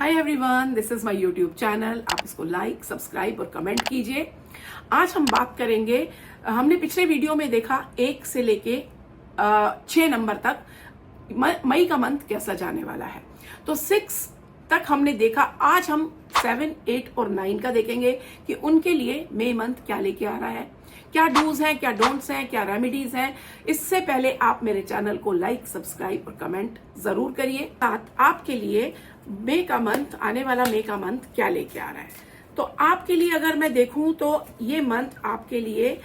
Hi everyone, this is my YouTube channel. आप इसको like, subscribe और कमेंट कीजिए। आज हम बात करेंगे, हमने पिछले वीडियो में देखा 1 से लेके 6 नंबर तक मई का मंथ कैसा जाने वाला है। तो 6 तक हमने देखा। आज हम 7, 8 और 9 का देखेंगे कि उनके लिए मई मंथ क्या लेके आ रहा है, क्या डूज हैं, क्या डोंट्स हैं, क्या रेमेडीज हैं। इससे पहले आप मेरे चैनल को लाइक, सब्सक्राइब और कमेंट जरूर करिए। साथ आपके लिए मई का मंथ, आने वाला मई का मंथ क्या लेके आ रहा है। तो आपके लिए अगर मैं देखूं तो ये मंथ आपके लिए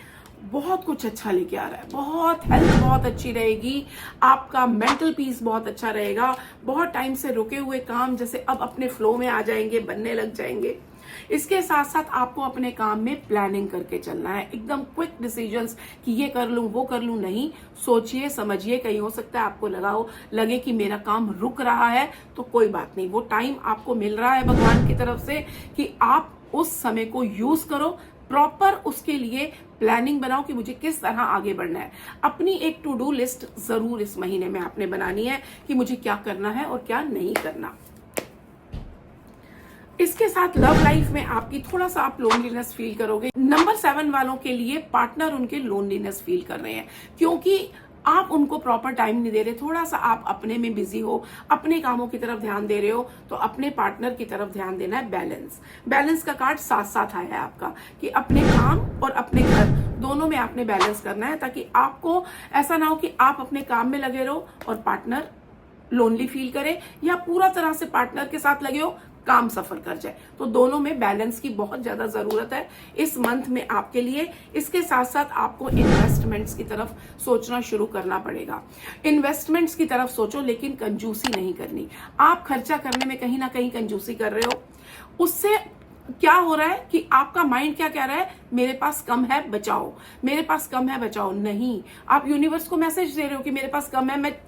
बहुत कुछ अच्छा लेके आ रहा है। बहुत हेल्थ बहुत अच्छी रहेगी, आपका मेंटल पीस बहुत अच्छा रहेगा। बहुत टाइम से रुके हुए काम जैसे अब अपने फ्लो में आ जाएंगे, बनने लग जाएंगे। इसके साथ साथ आपको अपने काम में प्लानिंग करके चलना है, एकदम क्विक डिसीजंस कि ये कर लूं वो कर लूं नहीं। सोचिए समझिए, कहीं हो सकता है आपको लगे कि मेरा काम रुक रहा है, तो कोई बात नहीं, वो टाइम आपको मिल रहा है भगवान की तरफ से कि आप उस समय को यूज करो। प्रॉपर उसके लिए प्लानिंग बनाओ कि मुझे किस तरह आगे बढ़ना है। अपनी एक टू डू लिस्ट जरूर इस महीने में आपने बनानी है कि मुझे क्या करना है और क्या नहीं करना। इसके साथ लव लाइफ में आपकी थोड़ा सा आप लोनलीनेस फील करोगे। नंबर 7 वालों के लिए पार्टनर उनके लोनलीनेस फील कर रहे हैं क्योंकि आप उनको प्रॉपर टाइम नहीं दे रहे। थोड़ा सा आप अपने में बिजी हो, अपने कामों की तरफ ध्यान दे रहे हो, तो अपने पार्टनर की तरफ ध्यान देना है। बैलेंस का कार्ड साथ साथ आया है आपका कि अपने काम और अपने घर दोनों में आपने बैलेंस करना है, ताकि आपको ऐसा ना हो कि आप अपने काम में लगे रहो और पार्टनर लोनली फील करे, या पूरा तरह से पार्टनर के साथ लगे हो काम सफर कर जाए। तो दोनों में बैलेंस की बहुत ज्यादा जरूरत है इस मंथ में आपके लिए। इसके साथ साथ आपको इन्वेस्टमेंट्स की तरफ सोचना शुरू करना पड़ेगा। इन्वेस्टमेंट्स की तरफ सोचो, लेकिन कंजूसी नहीं करनी। आप खर्चा करने में कहीं ना कहीं कंजूसी कर रहे हो, उससे क्या हो रहा है कि आपका माइंड क्या कह रहा है, मेरे पास कम है बचाओ, मेरे पास कम है बचाओ। नहीं, आप यूनिवर्स को मैसेज दे रहे हो कि मेरे पास कम है, मैं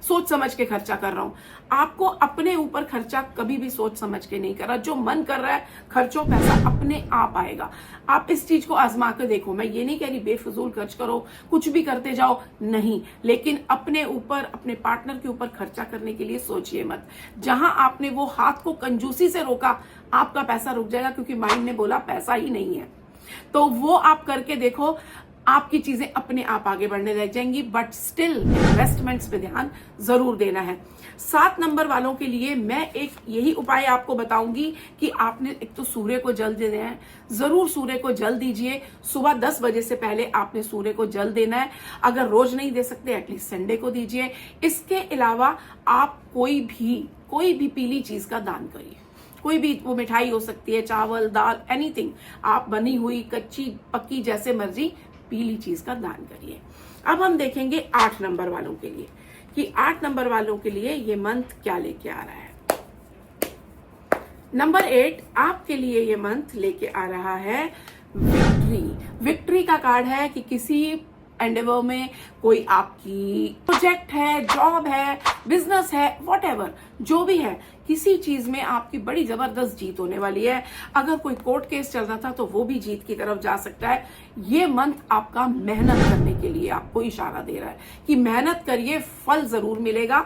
सोच समझ के खर्चा कर रहा हूं। आपको अपने ऊपर खर्चा कभी भी सोच समझ के नहीं कर रहा। जो मन कर रहा है खर्चो, पैसा अपने आप आएगा। आप इस चीज को आजमा कर देखो। मैं ये नहीं कह रही बेफिजूल खर्च करो, कुछ भी करते जाओ, नहीं, लेकिन अपने ऊपर, अपने पार्टनर के ऊपर खर्चा करने के लिए सोचिए मत। जहां आपने वो हाथ को कंजूसी से रोका, आपका पैसा रुक जाएगा, क्योंकि माइंड ने बोला पैसा ही नहीं है। तो वो आप करके देखो, आपकी चीजें अपने आप आगे बढ़ने लग जाएंगी। बट स्टिल इन्वेस्टमेंट्स पे ध्यान जरूर देना है। 7 नंबर वालों के लिए मैं एक यही उपाय आपको बताऊंगी कि आपने एक तो सूर्य को जल देना है। जरूर सूर्य को जल दीजिए। सुबह 10 बजे से पहले आपने सूर्य को जल देना है। अगर रोज नहीं दे सकते, एटलीस्ट संडे को दीजिए। इसके अलावा आप कोई भी पीली चीज का दान करिए। कोई भी, वो मिठाई हो सकती है, चावल, दाल, एनीथिंग, आप बनी हुई, कच्ची, पक्की, जैसे मर्जी पीली चीज का दान करिए। अब हम देखेंगे 8 नंबर वालों के लिए कि 8 नंबर वालों के लिए ये मंथ क्या लेके आ रहा है। नंबर 8 आपके लिए ये मंथ लेके आ रहा है विक्ट्री। विक्ट्री का कार्ड है कि किसी एंडेवर में, कोई आपकी प्रोजेक्ट है, जॉब है, बिजनेस है, व्हाटएवर जो भी है, किसी चीज में आपकी बड़ी जबरदस्त जीत होने वाली है। अगर कोई कोर्ट केस चल रहा था तो वो भी जीत की तरफ जा सकता है। ये मंथ आपका मेहनत करने के लिए आपको इशारा दे रहा है कि मेहनत करिए, फल जरूर मिलेगा।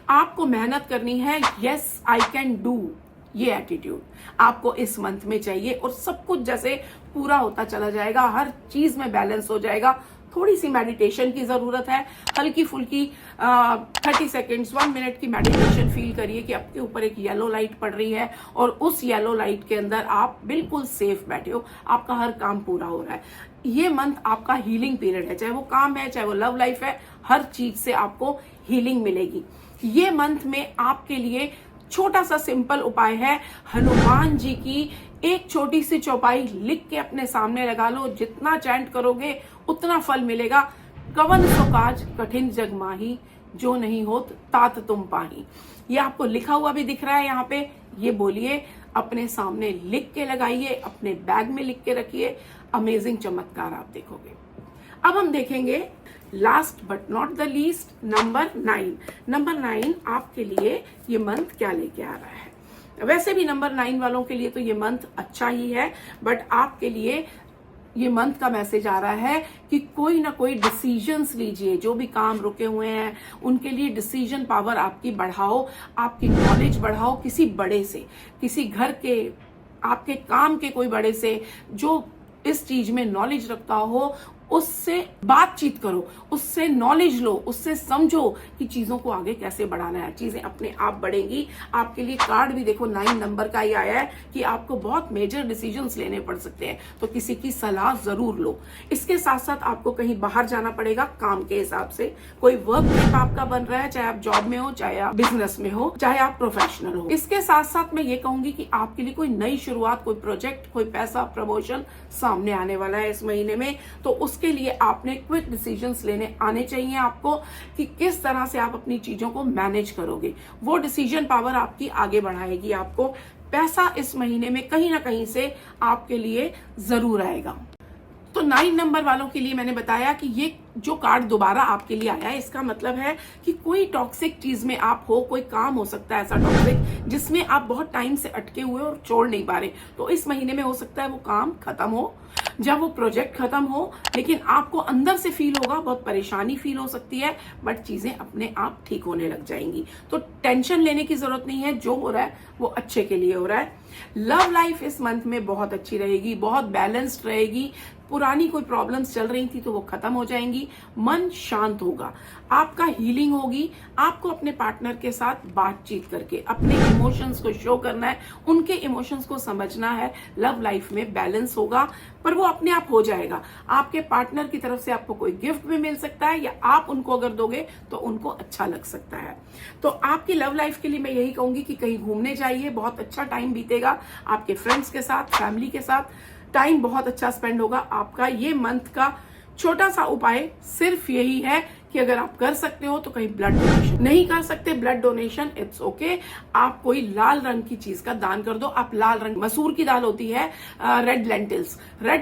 आपको मेहनत करनी है। यस आई कैन डू, ये एटीट्यूड आपको इस मंथ में चाहिए, और सब कुछ जैसे पूरा होता चला जाएगा, हर चीज में बैलेंस हो जाएगा। थोड़ी सी मेडिटेशन की जरूरत है, हल्की फुल्की 30 सेकेंड्स 1 मिनट की मेडिटेशन फील करिए कि आपके ऊपर एक येलो लाइट पड़ रही है और उस येलो लाइट के अंदर आप बिल्कुल सेफ बैठे हो, आपका हर काम पूरा हो रहा है। ये मंथ आपका हीलिंग पीरियड है, चाहे वो काम है, चाहे वो लव लाइफ है, हर चीज से आपको हीलिंग मिलेगी। ये मंथ में आपके लिए छोटा सा सिंपल उपाय है, हनुमान जी की एक छोटी सी चौपाई लिख के अपने सामने लगा लो। जितना चैंट करोगे उतना फल मिलेगा। कवन सो काज कठिन जग माही, जो नहीं होत तात तुम पाही। ये आपको लिखा हुआ भी दिख रहा है यहाँ पे। ये बोलिए, अपने सामने लिख के लगाइए, अपने बैग में लिख के रखिए। अमेजिंग चमत्कार आप देखोगे। अब हम देखेंगे last but not the least number 9। Number 9 आपके लिए ये मंथ क्या लेके आ रहा है। वैसे भी नंबर 9 वालों के लिए तो ये मंथ अच्छा ही है, बट आपके लिए ये मंथ का मैसेज आ रहा है कि कोई ना कोई डिसीजंस लीजिए, जो भी काम रुके हुए हैं उनके लिए डिसीजन पावर आपकी बढ़ाओ, आपकी नॉलेज बढ़ाओ, किसी बड़े से, किसी घर के, आपके काम के कोई बड़े से जो इस चीज में नॉलेज रखता हो, उससे बातचीत करो, उससे नॉलेज लो, उससे समझो कि चीजों को आगे कैसे बढ़ाना है। चीजें अपने आप बढ़ेंगी। आपके लिए कार्ड भी देखो 9 नंबर का ही आया है कि आपको बहुत मेजर डिसीजंस लेने पड़ सकते हैं, तो किसी की सलाह जरूर लो। इसके साथ साथ आपको कहीं बाहर जाना पड़ेगा काम के हिसाब से, कोई वर्क ट्रिप आपका बन रहा है, चाहे आप जॉब में हो, चाहे आप बिजनेस में हो, चाहे आप प्रोफेशनल हो। इसके साथ साथ मैं ये कहूंगी कि आपके लिए कोई नई शुरुआत, कोई प्रोजेक्ट, कोई पैसा, प्रमोशन सामने आने वाला है इस महीने में, तो उसके लिए आपने क्विक डिसीजंस लेने आने चाहिए आपको कि किस तरह से आप अपनी चीजों को मैनेज करोगे। वो डिसीजन पावर आपकी आगे बढ़ाएगी आपको। पैसा इस महीने में कहीं ना कहीं से आपके लिए जरूर आएगा। तो 9 नंबर वालों के लिए मैंने बताया कि ये जो कार्ड दोबारा आपके लिए आया है, इसका मतलब है कि कोई टॉक्सिक चीज में आप हो, कोई काम हो सकता है ऐसा टॉक्सिक जिसमें आप बहुत टाइम से अटके हुए और छोड़ नहीं पा रहे, तो इस महीने में हो सकता है वो काम खत्म हो, जब वो प्रोजेक्ट खत्म हो, लेकिन आपको अंदर से फील होगा, बहुत परेशानी फील हो सकती है, बट चीजें अपने आप ठीक होने लग जाएंगी। तो टेंशन लेने की जरूरत नहीं है, जो हो रहा है वो अच्छे के लिए हो रहा है। लव लाइफ इस मंथ में बहुत अच्छी रहेगी, बहुत बैलेंस्ड रहेगी। पुरानी कोई प्रॉब्लम्स चल रही थी तो वो खत्म हो जाएंगी, मन शांत होगा, आपका हीलिंग होगी। आपको अपने पार्टनर के साथ बातचीत करके अपने इमोशंस को शो करना है, उनके इमोशंस को समझना है। लव लाइफ में बैलेंस होगा, पर वो अपने आप हो जाएगा। आपके पार्टनर की तरफ से आपको कोई गिफ्ट भी मिल सकता है, या आप उनको अगर दोगे तो उनको अच्छा लग सकता है। तो आपकी लव लाइफ के लिए मैं यही कहूंगी कि कहीं घूमने जाइए, बहुत अच्छा टाइम बीतेगा आपके फ्रेंड्स के साथ, फैमिली के साथ, टाइम बहुत अच्छा स्पेंड होगा आपका। ये मंथ का छोटा सा उपाय सिर्फ यही है कि अगर आप कर सकते हो तो कहीं ब्लड डोनेशन, नहीं कर सकते ब्लड डोनेशन, इट्स ओके, आप कोई लाल रंग की चीज का दान कर दो। आप लाल रंग, मसूर की दाल होती है, रेड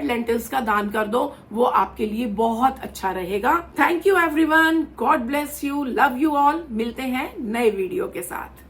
लेंटिल्स का दान कर दो, वो आपके लिए बहुत अच्छा रहेगा। Thank you everyone, God bless you, love you all. मिलते हैं नए वीडियो के साथ।